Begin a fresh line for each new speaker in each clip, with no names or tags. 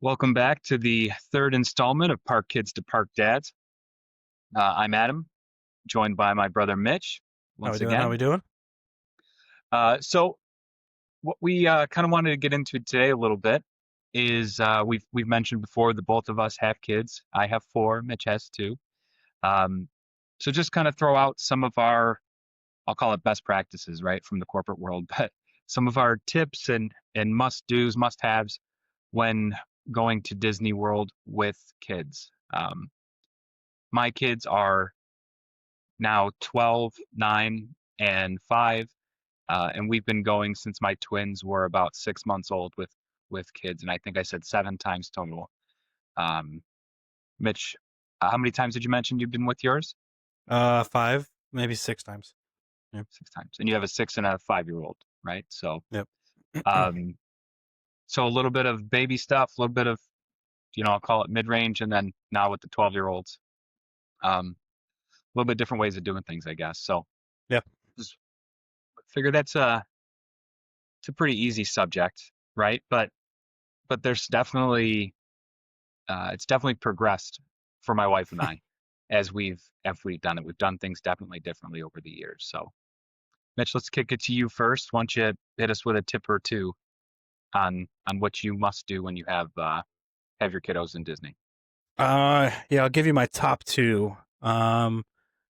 Welcome back to the third installment of Park Kids to Park Dads. I'm Adam, joined by my brother Mitch
How we
once
doing? How we
again.
doing?
So what we kind of wanted to get into today a little bit is we've mentioned before that both of us have kids. I have four. Mitch has two. Um, so just kind of throw out some of our, I'll call it best practices, right, from the corporate world, but some of our tips and must dos, must haves when going to Disney World with kids. My kids are now 12, 9, and 5, and we've been going since my twins were about 6 months old with kids, and I think I said 7 times total. Um, Mitch, how many times did you mention you've been with yours?
Five, maybe six times. Yep.
6 times, and you have a 6 and a 5-year-old, right? So,
Yep.
um, so a little bit of baby stuff, a little bit of I'll call it mid-range, and then now with the 12-year-olds, a little bit different ways of doing things, I guess. So,
Yep.
just figure that's it's a pretty easy subject, right? But there's definitely it's definitely progressed for my wife and I as we've done it. We've done things definitely differently over the years. So, Mitch, let's kick it to you first. Why don't you hit us with a tip or two on what you must do when you have your kiddos in Disney?
Yeah, I'll give you my top two.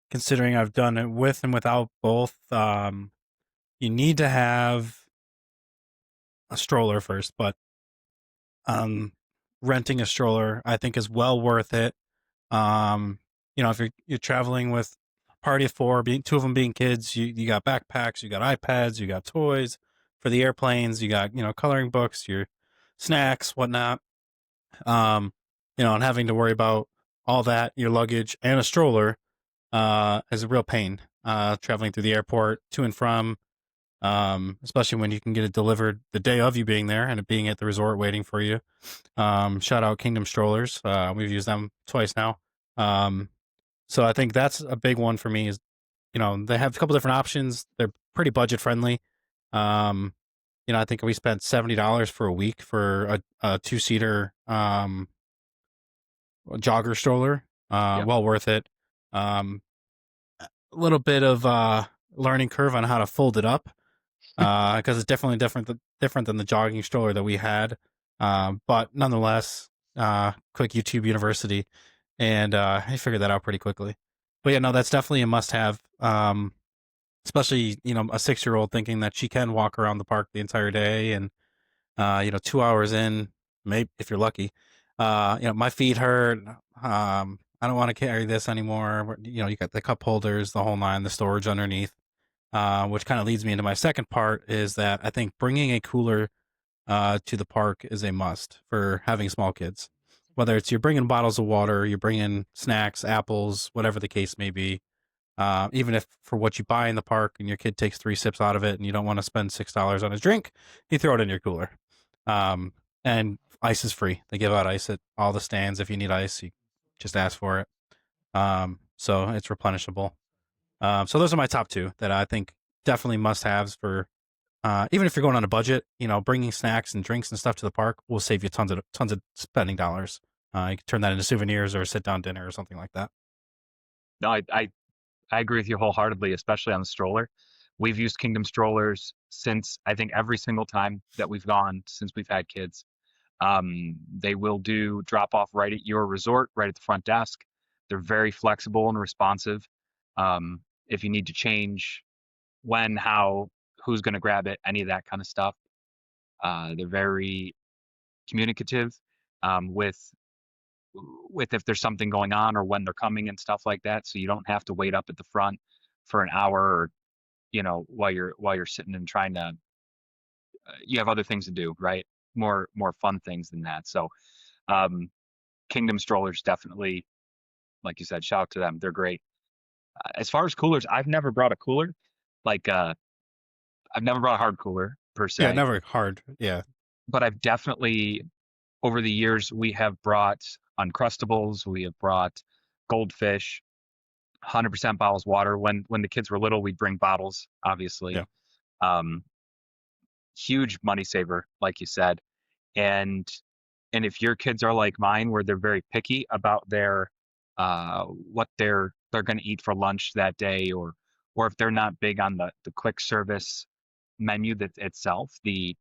Considering I've done it with and without both. You need to have a stroller first, but um, renting a stroller I think is well worth it. Um, if you're traveling with a party of four, being two of them being kids, you got backpacks, you got iPads, you got toys for the airplanes, you got coloring books, your snacks, whatnot. Um, and having to worry about all that, your luggage and a stroller, is a real pain. Traveling through the airport to and from, especially when you can get it delivered the day of you being there and it being at the resort waiting for you. Shout out Kingdom Strollers. We've used them twice now. Um, so I think that's a big one for me. Is they have a couple different options. They're pretty budget friendly. Um, I think we spent $70 for a week for a two seater jogger stroller.
Yep.
Well worth it. Um, a little bit of learning curve on how to fold it up because it's definitely different than the jogging stroller that we had. But nonetheless, quick YouTube University, and I figured that out pretty quickly. But yeah, no, that's definitely a must-have. Especially a 6-year-old thinking that she can walk around the park the entire day, and 2 hours in, maybe if you're lucky, my feet hurt. I don't want to carry this anymore. You got the cup holders, the whole nine, the storage underneath. Which kind of leads me into my second part is that I think bringing a cooler to the park is a must for having small kids. Whether it's you're bringing bottles of water, you're bringing snacks, apples, whatever the case may be. Even if for what you buy in the park and your kid takes 3 sips out of it and you don't want to spend $6 on a drink, you throw it in your cooler. Um, and ice is free. They give out ice at all the stands. If you need ice, you just ask for it. So it's replenishable. So those are my top two that I think definitely must haves for even if you're going on a budget. Bringing snacks and drinks and stuff to the park will save you tons of spending dollars. You can turn that into souvenirs or a sit down dinner or something like that.
No, I agree with you wholeheartedly, especially on the stroller. We've used Kingdom strollers since I think every single time that we've gone since we've had kids. They will do drop off right at your resort, right at the front desk. They're very flexible and responsive. If you need to change when, how, who's going to grab it, any of that kind of stuff. They're very communicative with if there's something going on or when they're coming and stuff like that. So you don't have to wait up at the front for an hour or while you're sitting and trying to you have other things to do, right? More fun things than that. So um, Kingdom strollers definitely, like you said, shout out to them. They're great. As far as coolers, I've never brought a cooler. Like I've never brought a hard cooler per
Yeah,
se,
never hard. Yeah,
but I've definitely over the years we have brought Uncrustables, we have brought Goldfish, 100% bottles water. When the kids were little, we'd bring bottles, obviously.
yeah.
Um, Huge money saver, like you said, and And if your kids are like mine, where they're very picky about their what they're going to eat for lunch that day, or if they're not big on the quick service menu that itself, the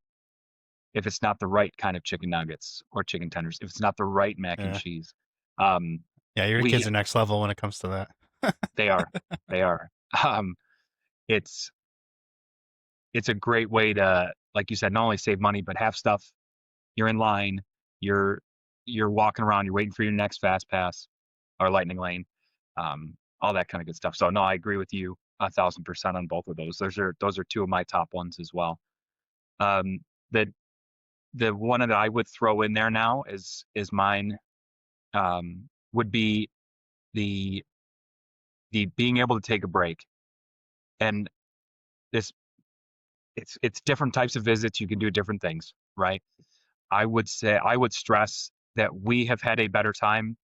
if it's not the right kind of chicken nuggets or chicken tenders, if it's not the right mac and
Yeah,
cheese,
yeah, your
we
kids are next level when it comes to that.
they are they are. Um, it's it's a great way to, like you said, not only save money but have stuff. You're in line, you're you're walking around, you're waiting for your next fast pass or lightning lane, all that kind of good stuff. So no, I agree with you 1,000% on both of those. Those are two of my top ones as well. Um, the the one that I would throw in there now is mine, would be the the being able to take a break. And this it's different types of visits. You can do different things, right? I would stress that we have had a better time,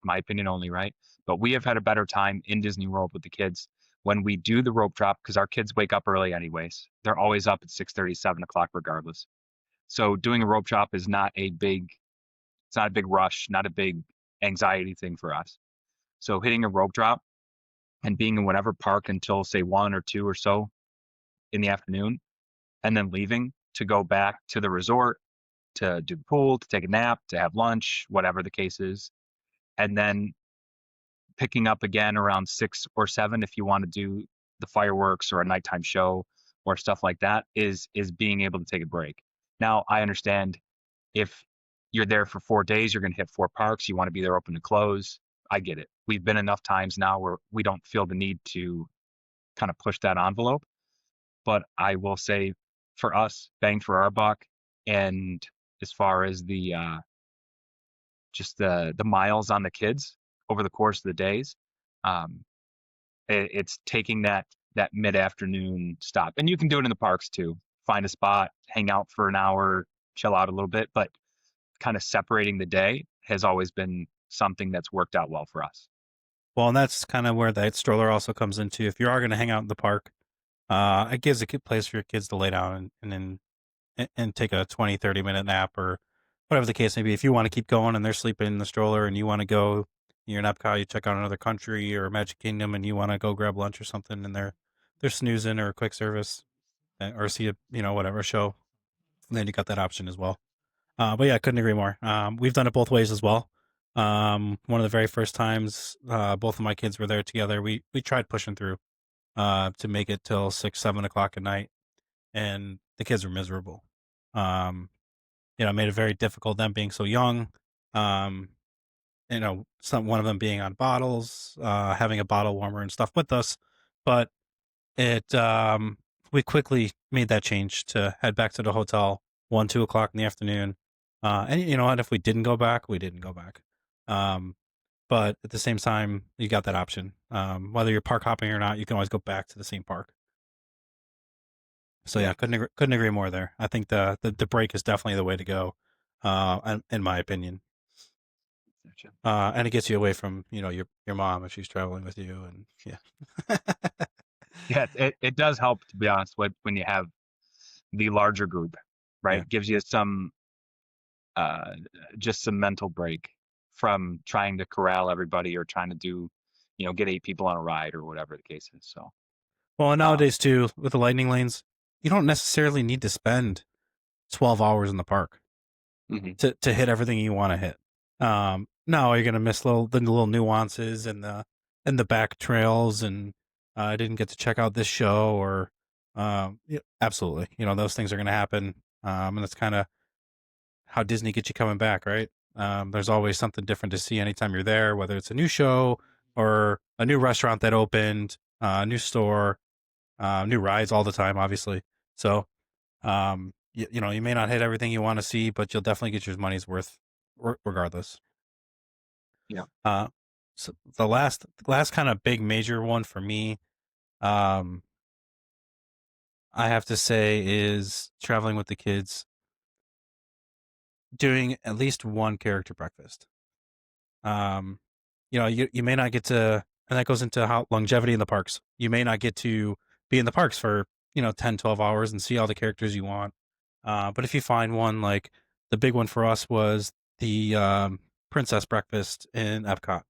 my opinion only, right? But we have had a better time in Disney World with the kids when we do the rope drop, because our kids wake up early anyways. They're always up at 6:30, 7 o'clock regardless. So doing a rope drop is not a big, it's not a big rush, not a big anxiety thing for us. So hitting a rope drop and being in whatever park until say 1 or 2 or so in the afternoon, and then leaving to go back to the resort to do the pool, to take a nap, to have lunch, whatever the case is, and then picking up again around 6 or 7 if you want to do the fireworks or a nighttime show or stuff like that, is being able to take a break. Now, I understand if you're there for 4 days, you're going to hit 4 parks, you want to be there open to close. I get it. We've been enough times now where we don't feel the need to kind of push that envelope. But I will say, for us, bang for our buck, and as far as the just the miles on the kids over the course of the days, um, it's taking that mid afternoon stop, and you can do it in the parks too. Find a spot, hang out for an hour, chill out a little bit, but kind of separating the day has always been something that's worked out well for us.
Well, and that's kind of where that stroller also comes into. If you are going to hang out in the park, it gives a good place for your kids to lay down and then and take a 20, 30 minute nap or whatever the case may be. If you want to keep going and they're sleeping in the stroller and you want to go, you're in Epcot, you check out another country or Magic Kingdom and you want to go grab lunch or something and they're snoozing or a quick service or see a, whatever show, then you got that option as well. But yeah, I couldn't agree more. We've done it both ways as well. One of the very first times, both of my kids were there together. We tried pushing through, to make it till 6, 7 o'clock at night, and the kids were miserable. Um, it made it very difficult. Them being so young, um, one of them being on bottles, having a bottle warmer and stuff with us, but it we quickly made that change to head back to the hotel 1, 2 o'clock in the afternoon. And you know what? If we didn't go back, we didn't go back. Um, but at the same time, you got that option. Whether you're park hopping or not, you can always go back to the same park. So
Yeah,
yeah, couldn't agree more there. I think the break is definitely the way to go, in my opinion.
gotcha.
And it gets you away from your mom if she's traveling with you, and yeah,
Yeah, it does help, to be honest, when you have the larger group, right?
yeah.
It gives you uh, just some mental break from trying to corral everybody or trying to do, get 8 people on a ride or whatever the case is. So,
Well, and
um,
nowadays too, with the lightning lanes, you don't necessarily need to spend 12 hours in the park
mhm,
to hit everything you want to hit. No, you're gonna miss the little nuances and the back trails, and I didn't get to check out this show, or yeah, absolutely, those things are gonna happen. And that's kind of how Disney gets you coming back, right? There's always something different to see anytime you're there, whether it's a new show or a new restaurant that opened, a new store, new rides all the time, obviously. So you may not hit everything you want to see, but you'll definitely get your money's worth, regardless.
yeah,
Uh, so the last kind of big major one for me, um, I have to say, is traveling with the kids, doing at least one character breakfast. Um, you may not get to, and that goes into how longevity in the parks. You may not get to be in the parks for 10, 12 hours and see all the characters you want. But if you find one like the big one for us was the princess breakfast in Epcot,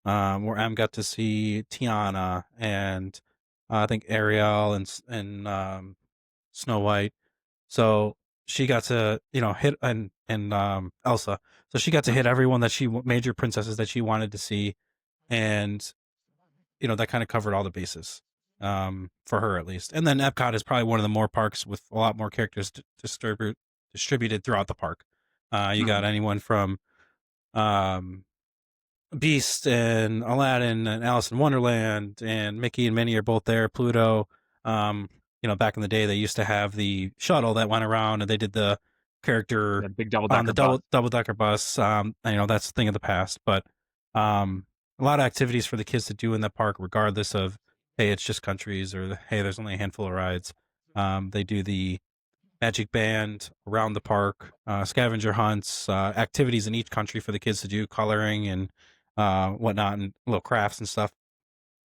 where Em got to see Tiana and I think Ariel and Snow White. So she got to hit and Elsa. So she got to
Mhm.
hit everyone that major princesses that she wanted to see, and that kind of covered all the bases, for her at least. And then Epcot is probably one of the more parks with a lot more characters distributed throughout the park. You got
Mhm.
anyone from um, Beast and Aladdin and Alice in Wonderland and Mickey and Minnie are both there. Pluto. Um, back in the day, they used to have the shuttle that went around, and they did the character
The big double
on the
decker bus.
double decker bus. That's a thing of the past, but um, a lot of activities for the kids to do in the park, regardless of hey, it's just countries or hey, there's only a handful of rides. They do the magic band around the park, scavenger hunts, activities in each country for the kids to do, coloring and whatnot, and little crafts and stuff.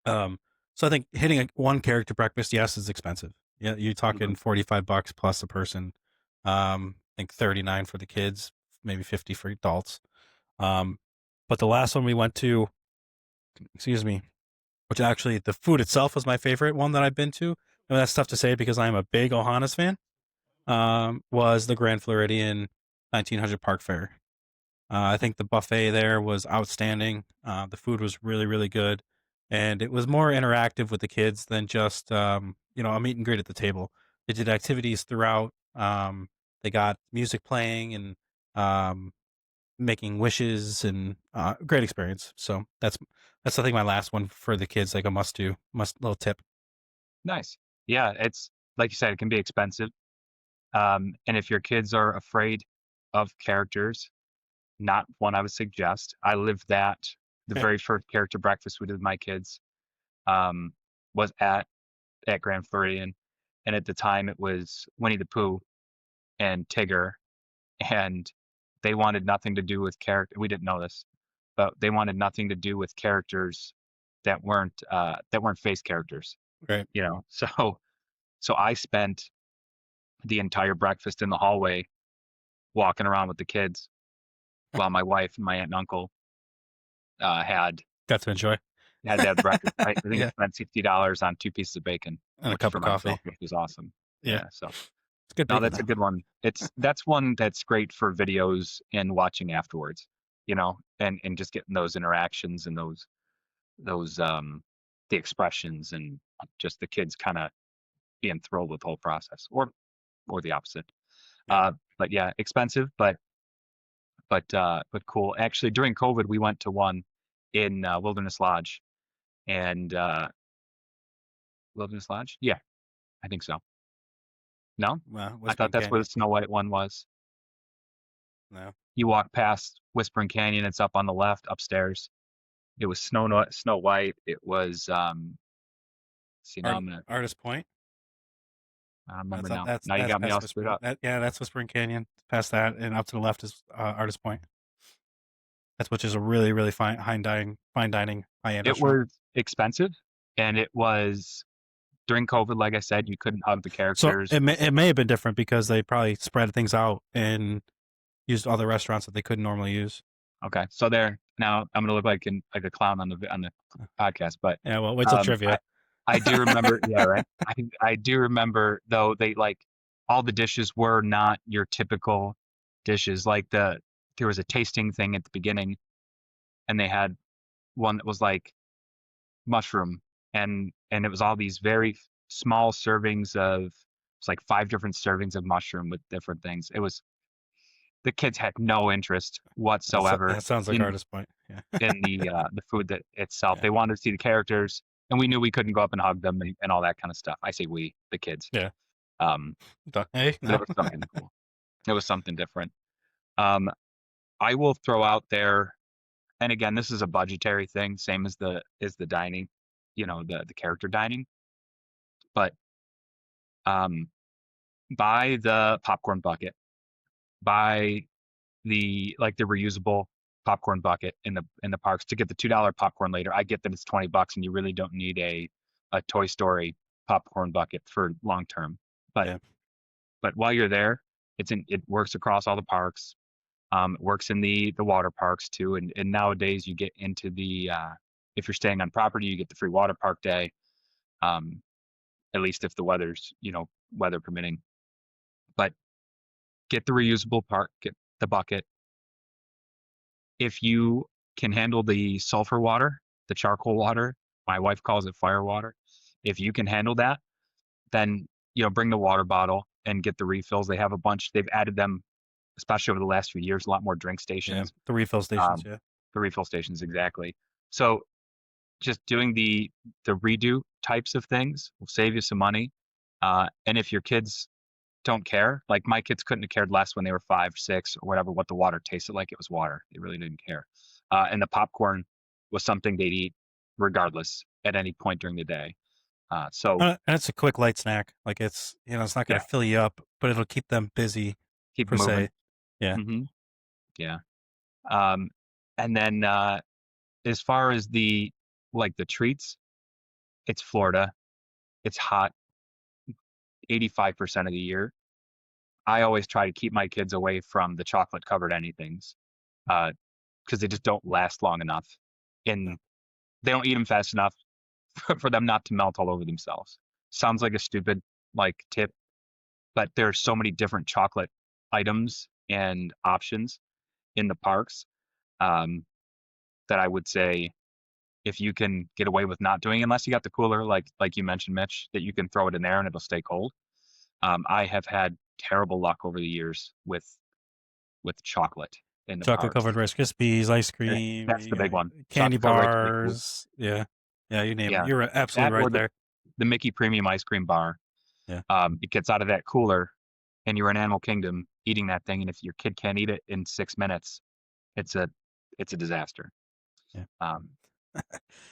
Um, so I think hitting one character breakfast, yes, is expensive. Yeah, you're talking
Mhm.
$45 plus a person. I think 39 for the kids, maybe 50 for adults. Um, but the last one we went to, excuse me, which actually the food itself was my favorite one that I've been to. And that's tough to say because I'm a big Ohana's fan. Was the Grand Floridian 1900 Park Fair. I think the buffet there was outstanding. The food was really, really good. And it was more interactive with the kids than just, a meet and greet at the table. They did activities throughout. They got music playing and um, making wishes and great experience. So that's I think my last one for the kids, like a must do, must little tip.
Nice. Yeah, it's like you said, it can be expensive. And if your kids are afraid of characters, not one I would suggest. I lived that. The very first character breakfast we did with my kids um, was at Grand Floridian, and at the time it was Winnie the Pooh and Tigger, and they wanted nothing to do with character. We didn't know this, but they wanted nothing to do with characters that weren't face characters.
Right.
So I spent the entire breakfast in the hallway walking around with the kids while my wife and my aunt and uncle uh, had
Got to enjoy.
had that breakfast. I think I
Yeah.
spent $60 on 2 pieces of bacon,
And a
which
cup
for
of coffee.
myself, which was awesome.
Yeah.
Yeah. So
It's good
no,
bacon
that's a
though.
good one. That's one that's great for videos and watching afterwards, and just getting those interactions and those the expressions and just the kids kind of being thrilled with the whole process, or the opposite.
Yeah.
But yeah, expensive, but cool. Actually, during COVID, we went to one in Wilderness Lodge, and Wilderness Lodge. Yeah, I think so. No, I thought
Whispering
that's where the
Canyon.
Snow White one was.
No.
You walk past Whispering Canyon, it's up on the left upstairs. It was Snow White. It was see now
Artist Point.
I remember
That's
now.
that's
Now you got me
that's
all screwed
Whispering.
up.
That's Whispering Canyon. Past that and up to the left is Artist Point. That's which is a really really fine dining high end
It
restaurant.
was expensive, and it was during COVID. Like I said, you couldn't hug the
So
characters.
it may have been different because they probably spread things out and used other restaurants that they couldn't normally use.
Okay, so there now I'm gonna look like a clown on the podcast, but
Yeah. Well, wait till
um,
trivia.
I I do remember. Yeah, right. I do remember though they like all the dishes were not your typical dishes. Like there was a tasting thing at the beginning, and they had one that was like mushroom, and it was all these very small servings of it's like 5 different servings of mushroom with different things. It was the kids had no interest whatsoever
That sounds like
in
Artist Point. Yeah.
the food that itself.
Yeah.
They wanted to see the characters, and we knew we couldn't go up and hug them and all that kind of stuff. I say we, the kids.
Yeah.
Um,
Hey.
but
No.
it was something cool. It was something different. Um, I will throw out there, and again, this is a budgetary thing, same as the dining, the character dining. But um, buy the popcorn bucket, buy the reusable popcorn bucket in the parks to get the $2 popcorn later. I get that it's $20 and you really don't need a Toy Story popcorn bucket for long term. But
Yeah.
but while you're there, It works across all the parks. It works in the water parks too. And nowadays you get into the if you're staying on property, you get the free water park day. Um, at least if the weather's, weather permitting. But get the reusable part, get the bucket. If you can handle the sulfur water, the charcoal water, my wife calls it fire water. If you can handle that, then bring the water bottle and get the refills. They have a bunch. They've added them, especially over the last few years, a lot more drink
Yeah,
stations.
the refill stations.
Um,
Yeah,
the refill stations, exactly. So just doing the redo types of things will save you some money. And if your kids don't care, like my kids couldn't have cared less when they were 5, 6, or whatever, what the water tasted like. It was water. They really didn't care. And the popcorn was something they'd eat regardless at any point during the day. So
and it's a quick light snack. Like it's not going
yeah,
to fill you up, but it'll keep them busy
keep
per
moving.
se. Yeah,
Hmm. Yeah. Um, and then as far as the treats, it's Florida. It's hot 85% of the year. I always try to keep my kids away from the chocolate covered anythings because they just don't last long enough.
no,
And they don't eat them fast enough for them not to melt all over themselves. Sounds like a stupid tip, but there are so many different chocolate items and options in the parks um, that I would say if you can get away with not doing, unless you got the cooler, like you mentioned, Mitch, that you can throw it in there and it'll stay cold. I have had terrible luck over the years with chocolate in the
chocolate
parks.
covered Rice Krispies, ice
Eh,
cream,
That's the big one.
candy
Chocolate covered Rice Krispies.
bars. Yeah, yeah, you name it.
Yeah,
You're absolutely
that
right
or the
there.
the Mickey Premium ice cream bar.
Yeah,
It gets out of that cooler, and you're in Animal Kingdom eating that thing, and if your kid can't eat it in 6 minutes, it's a it's a disaster.
yeah.
Um,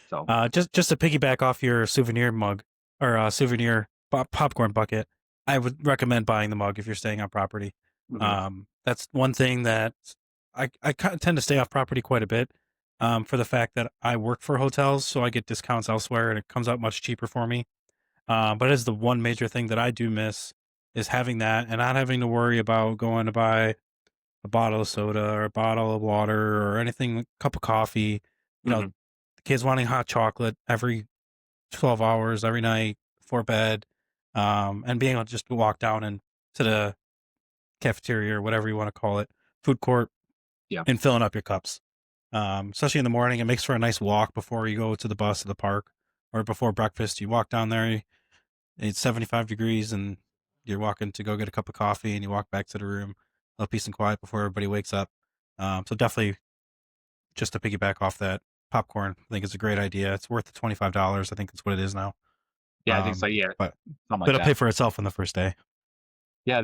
so,
Just to piggyback off your souvenir mug or souvenir popcorn bucket, I would recommend buying the mug if you're staying on property.
mhm,
That's one thing that I kind of tend to stay off property quite a bit. For the fact that I work for hotels, so I get discounts elsewhere, and it comes out much cheaper for me. But it is the one major thing that I do miss is having that and not having to worry about going to buy a bottle of soda or a bottle of water or anything, cup of coffee.
mhm,
The kids wanting hot chocolate every 12 hours every night before bed, and being able to just walk down and to the cafeteria or whatever you want to call it, food court,
yeah,
and filling up your cups. Especially in the morning, it makes for a nice walk before you go to the bus at the park or before breakfast. You walk down there, it's 75 degrees, and you're walking to go get a cup of coffee, and you walk back to the room, a little peace and quiet before everybody wakes up. So definitely, just to piggyback off that, popcorn, I think it's a great idea. It's worth the $25. I think that's what it is now.
yeah, I think so. Yeah,
But
something like
it'll pay
that.
for itself on the first day.
Yeah,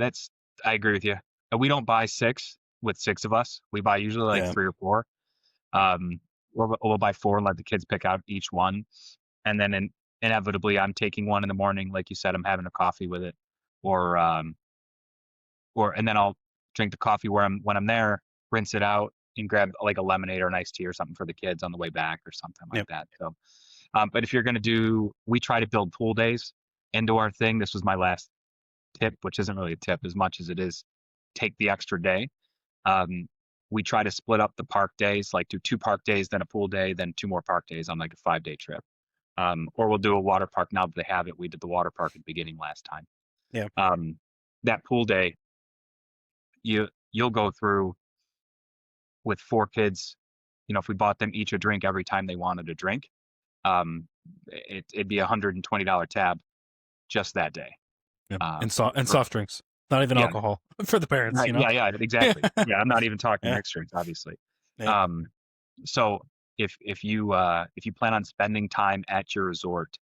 I agree with you. We don't buy six with six of us. We buy usually like
Yeah.
three or four. Um, we'll buy four and let the kids pick out each one, and then inevitably I'm taking one in the morning, like you said. I'm having a coffee with it, or and then I'll drink the coffee when I'm there, rinse it out, and grab like a lemonade or an iced tea or something for the kids on the way back or something like
Yep.
that. So, but if you're gonna we try to build pool days into our thing. This was my last tip, which isn't really a tip as much as it is take the extra day. Um, we try to split up the park days, like do 2 park days, then a pool day, then 2 more park days on like a 5-day trip. Or we'll do a water park now that they have it. We did the water park at the beginning last time.
Yeah.
Um, that pool day, you'll go through with 4 kids. If we bought them each a drink every time they wanted a drink, it'd be $120 tab just that day.
Yep.
Uh,
And
for,
soft drinks, not even
yeah,
alcohol for the parents.
right, yeah, yeah, exactly. Yeah, I'm not even talking
Yeah.
mixed drinks, obviously.
Yeah.
Um, so if you plan on spending time at your resort,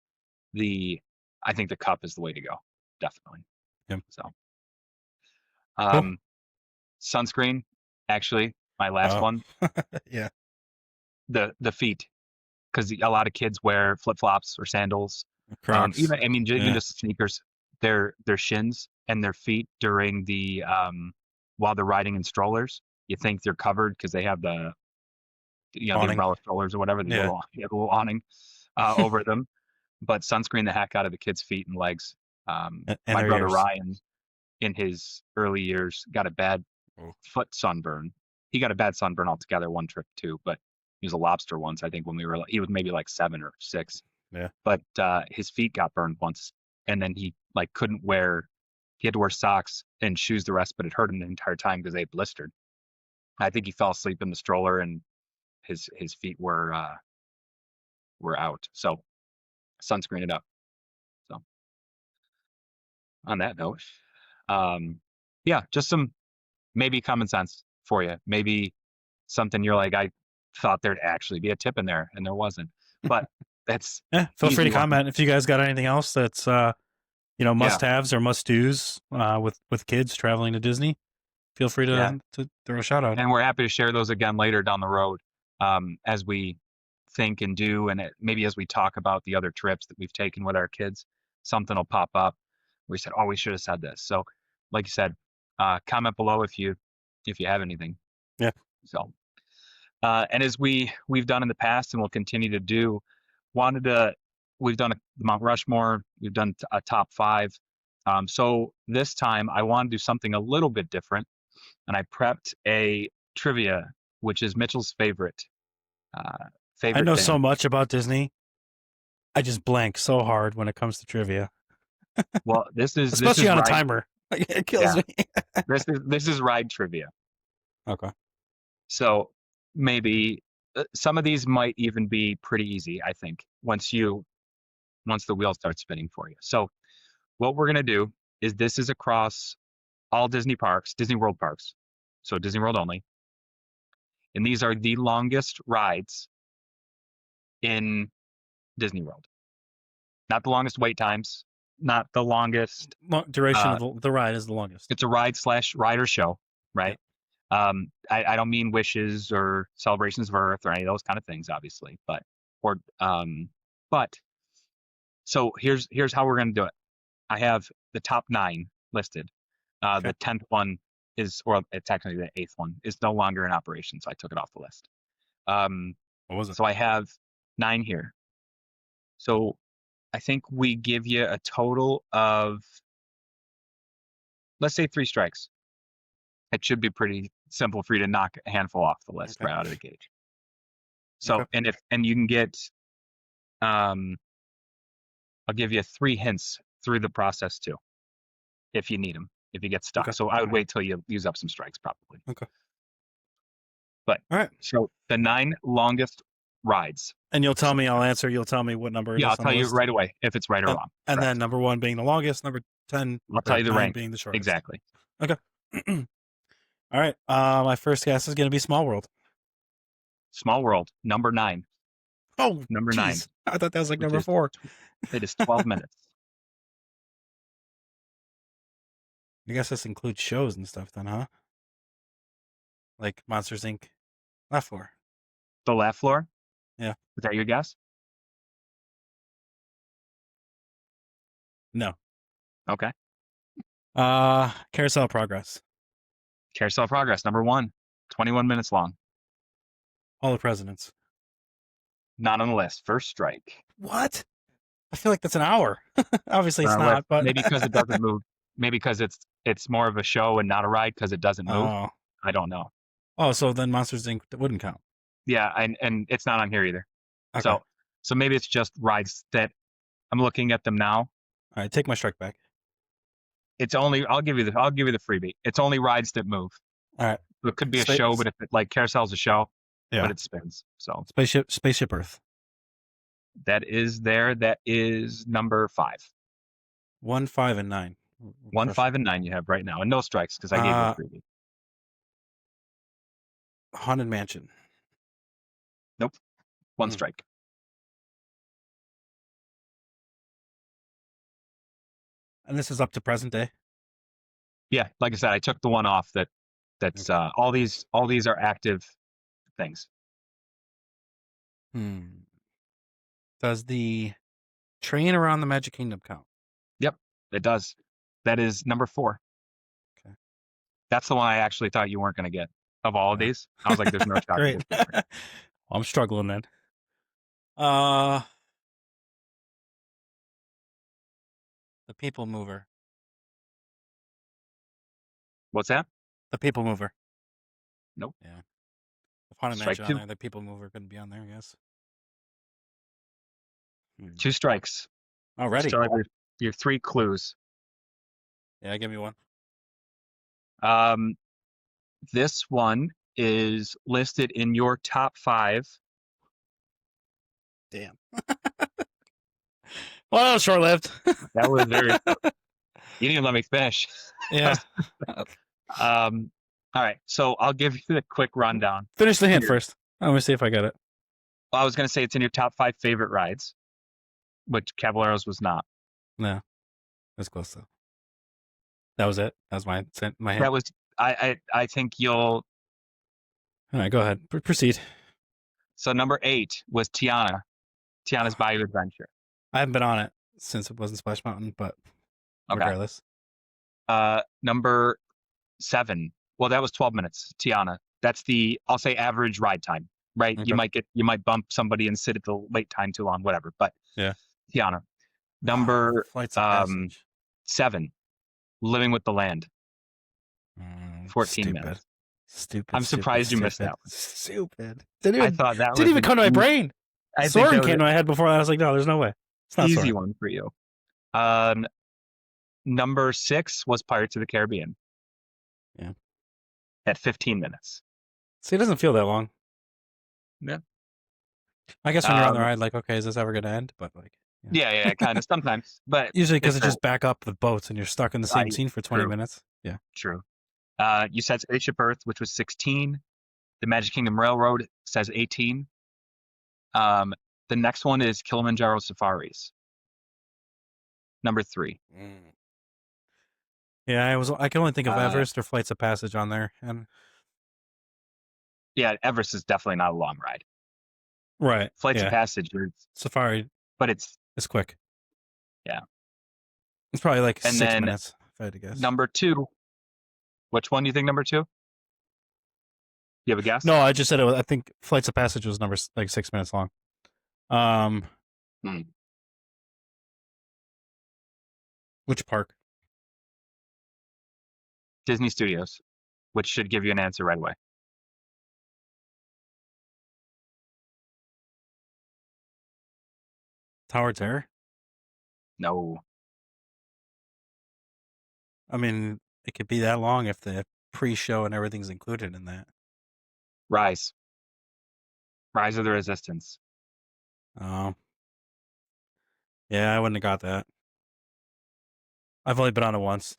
the I think the cup is the way to go, definitely.
Yeah.
So,
Cool.
um, sunscreen, actually, my last
Oh.
one,
Yeah.
the feet, because a lot of kids wear flip flops or sandals.
Crocs.
Even I mean, even
Yeah.
just sneakers, their shins and their feet during the while they're riding in strollers. You think they're covered because they have the
Awning.
umbrella strollers or whatever,
Yeah.
the little awning over them. But sunscreen the heck out of the kids' feet and legs.
And
My
their
brother
ears.
Ryan in his early years got a bad
Oh,
foot sunburn. He got a bad sunburn altogether one trip too, but he was a lobster once, I think, when we were he was maybe like 7 or 6.
yeah.
But his feet got burned once, and then he like couldn't wear. He had to wear socks and shoes the rest, but it hurt him the entire time because they blistered. I think he fell asleep in the stroller, and his feet were out. So sunscreen it up. So on that note, um, yeah, just some maybe common sense for you. Maybe something you're like, I thought there'd actually be a tip in there, and there wasn't. But that's
Yeah. Feel free to
easy one.
comment if you guys got anything else that's
Yeah,
must haves or must do's with kids traveling to Disney. Feel free
yeah.
to throw a shout out.
And we're happy to share those again later down the road, as we think and do, and maybe as we talk about the other trips that we've taken with our kids, something will pop up. We said, oh, we should have said this. So, like you said, comment below if you have anything.
Yeah.
So, and as we've done in the past and will continue to do, we've done a Mount Rushmore, we've done a top five. So this time I want to do something a little bit different, and I prepped a trivia, which is Mitchell's uh,
I
favorite
know
thing.
so much about Disney. I just blank so hard when it comes to trivia,
Well, this
especially
is
on a
ride.
timer. It kills
Yeah,
me.
this is ride trivia.
Okay.
So maybe some of these might even be pretty easy, I think, once the wheel starts spinning for you. So what we're gonna do is this is across all Disney parks, Disney World parks, so Disney World only, and these are the longest rides in Disney World. Not the longest wait times, not the longest.
Duration
Uh,
of the ride is the longest.
it's a ride slash rider show,
Yeah.
right? I don't mean wishes or celebrations of Earth or any of those kind of things, obviously, or but so here's how we're gonna do it. I have the top 9 listed.
Okay.
The 10th one is, or it's actually the 8th one is no longer in operation, so I took it off the list. Um,
What was it?
so I have 9 here. So I think we give you a total of, let's say, 3 strikes. It should be pretty simple for you to knock a handful off the list
Okay.
right out of the gate.
Okay.
So, and you can get, um, I'll give you 3 hints through the process too, if you need them, if you get stuck.
Okay.
So I would wait till you use up some strikes probably.
Okay.
But
All right.
so the 9 longest rides.
And you'll tell
So
me. I'll answer. You'll tell me what number it
yeah, I'll
is on
tell
the
you
list.
right away if it's right or wrong.
And then
Correct.
number 1 being the longest, number 10
I'll tell
or
you the
9
rank.
being the shortest.
Exactly.
Okay. All right. My first guess is going to be Small World.
Small World, number 9.
Oh,
Number 9,
jeez. I thought that was like
which
number
is
4.
it is 12 minutes.
I guess this includes shows and stuff then, huh? Like Monsters Inc. Laugh Floor.
The left floor,
Yeah.
is that your guess?
No.
Okay.
Carousel Progress.
Carousel Progress, number 1, 21 minutes long.
All the Presidents.
Not on the list. First strike.
What? I feel like that's an hour. Obviously it's
On our list.
not, but
Maybe because it doesn't move. Maybe because it's more of a show and not a ride because it doesn't move.
oh.
I don't know.
Oh, so then Monsters Inc. wouldn't count.
Yeah, and it's not on here either.
Okay.
So maybe it's just rides that I'm looking at them now.
All right, take my strike back.
It's only I'll give you the freebie. It's only rides that move.
All right.
So it could be a show, but if it, like Carousel's a show,
Yeah.
but it spins. So
Spaceship Earth.
that is there. That is number 5.
1, 5, and 9.
1, 5, and 9 you have right now, and no strikes because I gave you a freebie.
Haunted Mansion.
Nope. 1
Hmm.
strike.
And this is up to present day.
Yeah, like I said, I took the one off that's
Okay.
all these are active things.
Does the train around the Magic Kingdom count?
Yep, it does. That is number 4.
Okay.
That's the one I actually thought you weren't going to get of all of these. I was like, there's no shot.
Great. I'm struggling then. The People Mover.
What's that?
The People Mover.
Nope.
Yeah. If Haunted
Strike
Mansion on
two.
there, the People Mover couldn't be on there, I guess.
Two strikes. You
Already.
still have your three clues.
Yeah, give me one.
Um, this one is listed in your top five.
Damn. Well, that was short lived.
That was very. You didn't even let me finish.
Yeah.
All right, so I'll give you the quick rundown
Finish the hint
here.
first. Let me see if I get it.
Well, I was going to say it's in your top five favorite rides, which Caballeros was not.
No, that's close though. That was it. That was my hint.
That was. I think you'll.
All right, go ahead. Proceed.
So number 8 was Tiana. Tiana's Bayou Adventure.
I haven't been on it since it wasn't Splash Mountain, but
Okay.
regardless.
Number 7. Well, that was 12 minutes. Tiana. That's the, I'll say, average ride time. Right.
Okay.
You might bump somebody and sit at the late time too long, whatever. But
Yeah.
Tiana. Number
Flights of Passage.
7. Living with the Land. 14
Stupid.
minutes.
Stupid.
I'm surprised you missed that one.
Stupid.
I thought that
didn't
was
even come to my brain.
I think
Soren
that
came
was
to my head before that. I was like, no, there's no way. It's not
an easy
Soren.
one for you. Number 6 was Pirates of the Caribbean.
Yeah.
At 15 minutes.
See, it doesn't feel that long.
Yeah.
I guess when you're on the ride, like, okay, is this ever going to end? But like,
yeah, kind of sometimes. But
usually because it just back up with boats and you're stuck in the same scene for 20
true.
minutes. Yeah.
True. You said Spaceship Earth, which was 16. The Magic Kingdom Railroad says 18. The next one is Kilimanjaro Safaris. Number 3.
Yeah, I can only think of Everest or Flights of Passage on there, and
yeah, Everest is definitely not a long ride.
Right.
Flights of Passage,
Safari,
but it's
quick.
Yeah.
It's probably like
and
6 minutes, if I had to guess.
Number 2. Which one do you think number 2? You have a guess?
No, I just said it was, I think Flights of Passage was number like 6 minutes long. Which park?
Disney Studios, which should give you an answer right away.
Tower Terror?
No.
I mean, it could be that long if the pre-show and everything's included in that.
Rise. Rise of the Resistance.
Oh. Yeah, I wouldn't have got that. I've only been on it once.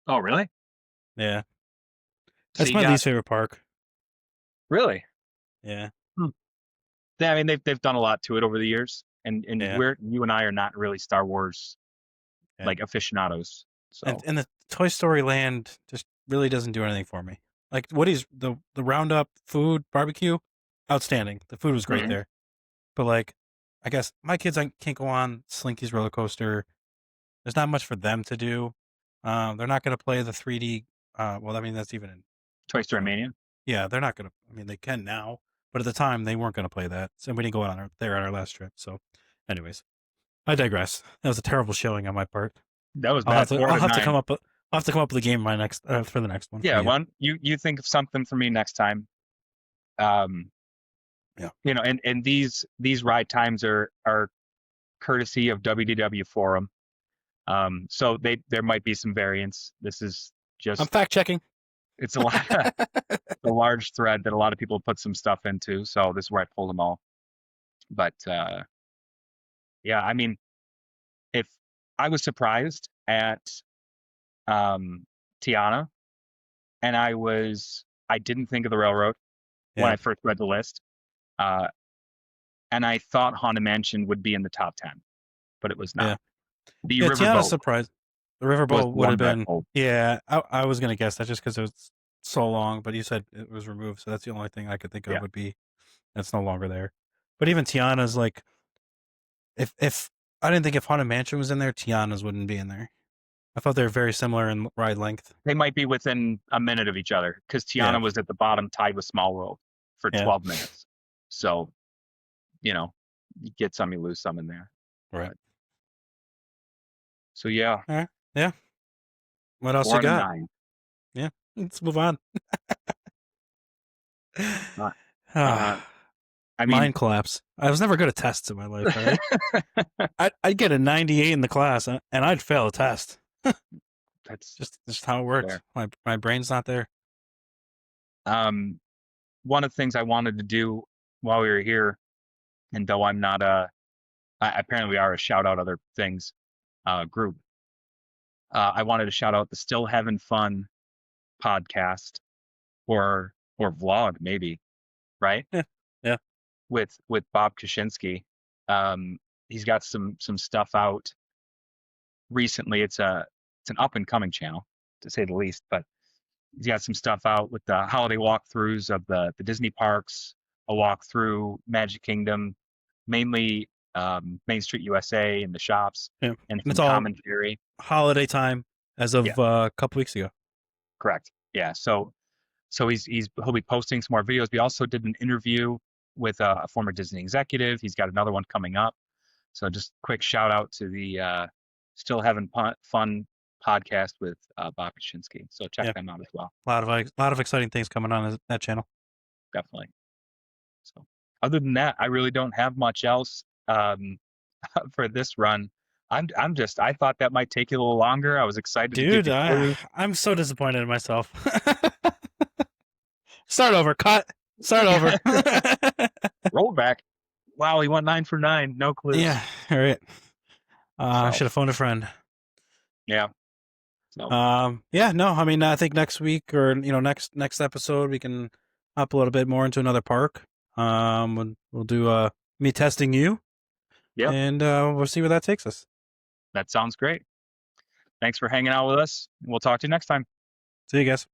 Oh, really?
Yeah. That's my least favorite park.
Really?
Yeah.
Yeah, I mean they've done a lot to it over the years, and
Yeah.
you and I are not really Star Wars like aficionados. So
and the Toy Story Land just really doesn't do anything for me. Like Woody's the Roundup food barbecue, outstanding. The food was great there, but like, I guess my kids can't go on Slinky's roller coaster. There's not much for them to do. They're not going to play the 3D. Well, I mean that's even in
Toy Story Mania.
Yeah, they're not going to. I mean, they can now, but at the time they weren't going to play that, so we didn't go on our last trip. So, anyways, I digress. That was a terrible showing on my part.
That was
I'll
bad.
have to come up. I'll have to come up with a game for the next one.
Yeah, one you think of something for me next time.
Yeah.
You know, and these ride times are courtesy of WDW Forum. So there might be some variance. This is just
I'm fact checking.
It's a large thread that a lot of people put some stuff into. So this is where I pulled them all. But yeah, I mean, if I was surprised at Tiana, and I didn't think of the railroad when I first read the list, and I thought Haunted Mansion would be in the top 10, but it was not. The Riverboat.
Tiana's surprised. The Riverboat would have been. Yeah, I was gonna guess that just because it was so long, but you said it was removed, so that's the only thing I could think of would be that's no longer there. But even Tiana's like, if I didn't think if Haunted Mansion was in there, Tiana's wouldn't be in there. I thought they were very similar in ride length.
They might be within a minute of each other because Tiana was at the bottom, tied with Small World for 12 minutes. So, you know, you get some, you lose some in there.
Right.
So yeah.
All right. Yeah. What else you got?
9.
Yeah, let's move on.
Uh, uh,
Ah,
I mean,
mind collapse. I was never good at tests in my life. All right, I'd get a 98 in the class, and I'd fail a test.
that's
Just how it works.
fair.
My brain's not there.
Um, one of the things I wanted to do while we were here, and though I'm not apparently we are a shout out other things group. I wanted to shout out the Still Having Fun podcast or vlog maybe, right?
Yeah, yeah,
With Bob Kaczynski. Um, he's got some stuff out recently. It's an up and coming channel to say the least, but he's got some stuff out with the holiday walkthroughs of the Disney parks, a walk through Magic Kingdom, mainly Main Street USA and the shops,
yeah.
and
And it's
some
all
commentary.
holiday time as
Yeah,
of a couple weeks ago.
correct. Yeah, so he'll be posting some more videos. We also did an interview with a former Disney executive. He's got another one coming up. So just quick shout out to the Still Having Fun podcast with Bob Kaczynski. So check
Yeah,
them out as well.
a lot of exciting things coming on that channel.
Definitely. So other than that, I really don't have much else for this run. I thought that might take you a little longer. I was excited to give
Dude,
you clues.
I'm so disappointed in myself. Start over. Cut. Start over.
Roll back. Wow, he went 9 for 9. No clues.
Yeah. All right. I
So
should have phoned a friend.
yeah. So
Yeah. No. I mean, I think next week or next episode we can hop a little bit more into another park. We'll do me testing you,
yep,
and we'll see where that takes us.
that sounds great. Thanks for hanging out with us. We'll talk to you next time.
See you guys.